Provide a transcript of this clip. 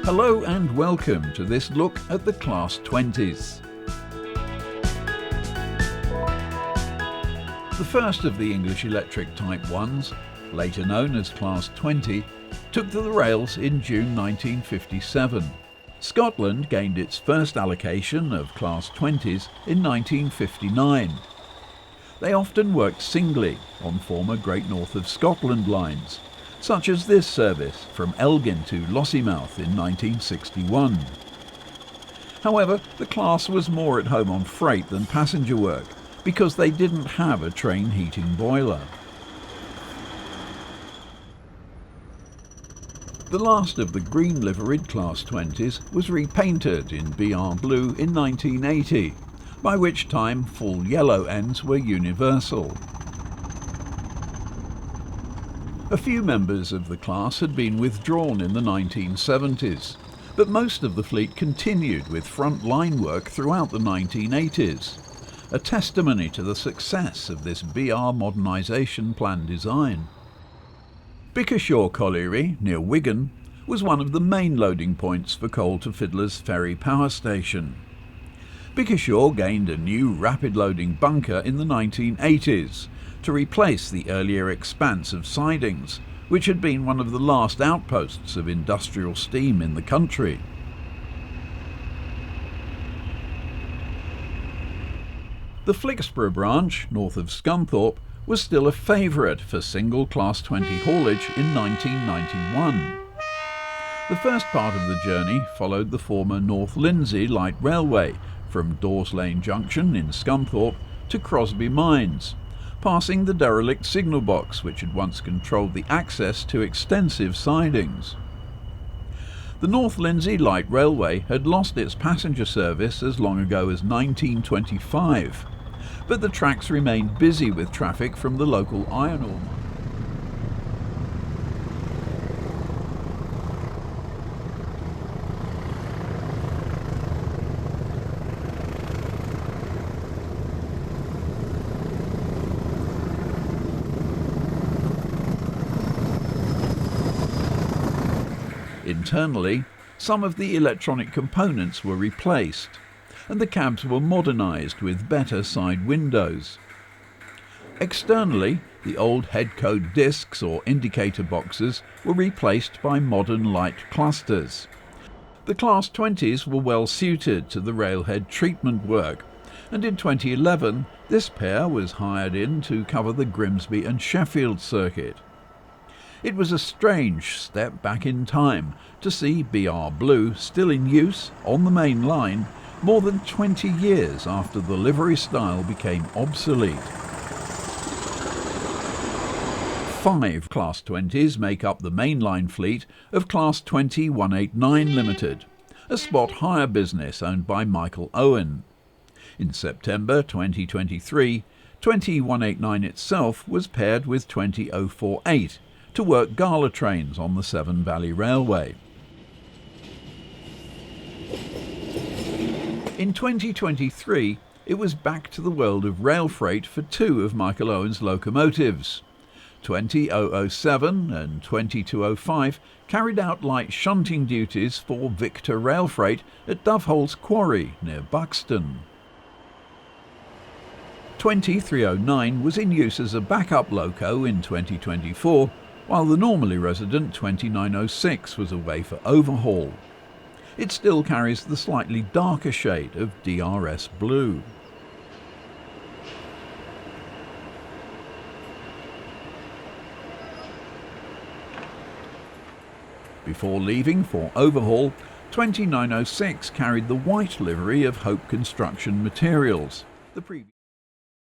Hello and welcome to this look at the Class 20s. The first of the English electric Type 1s, later known as Class 20, took to the rails in June 1957. Scotland gained its first allocation of Class 20s in 1959. They often worked singly on former Great North of Scotland lines, such as this service from Elgin to Lossiemouth in 1961. However, the class was more at home on freight than passenger work, because they didn't have a train heating boiler. The last of the green liveried Class 20s was repainted in BR blue in 1980, by which time full yellow ends were universal. A few members of the class had been withdrawn in the 1970s, but most of the fleet continued with front line work throughout the 1980s, a testimony to the success of this BR modernisation plan design. Bickershaw Colliery, near Wigan, was one of the main loading points for coal to Fiddler's Ferry power station. Bickershaw gained a new rapid loading bunker in the 1980s, to replace the earlier expanse of sidings, which had been one of the last outposts of industrial steam in the country. The Flixborough branch, north of Scunthorpe, was still a favourite for single Class 20 haulage in 1991. The first part of the journey followed the former North Lindsey Light Railway from Dawes Lane Junction in Scunthorpe to Crosby Mines, passing the derelict signal box which had once controlled the access to extensive sidings. The North Lindsey Light Railway had lost its passenger service as long ago as 1925, but the tracks remained busy with traffic from the local iron ore mine. Internally, some of the electronic components were replaced, and the cabs were modernised with better side windows. Externally, the old head code discs or indicator boxes were replaced by modern light clusters. The Class 20s were well suited to the railhead treatment work, and in 2011 this pair was hired in to cover the Grimsby and Sheffield circuit. It was a strange step back in time to see BR Blue still in use on the main line more than 20 years after the livery style became obsolete. 5 Class 20s make up the mainline fleet of Class 20 189 Limited, a spot hire business owned by Michael Owen. In September 2023, 20189 itself was paired with 20048, to work gala trains on the Severn Valley Railway. In 2023, it was back to the world of rail freight for 2 of Michael Owen's locomotives. 20007 and 20205 carried out light shunting duties for Victor Rail Freight at Doveholes Quarry near Buxton. 20309 was in use as a backup loco in 2024, while the normally resident 2906 was away for overhaul. It still carries the slightly darker shade of DRS blue. Before leaving for overhaul, 2906 carried the white livery of Hope Construction Materials. The previous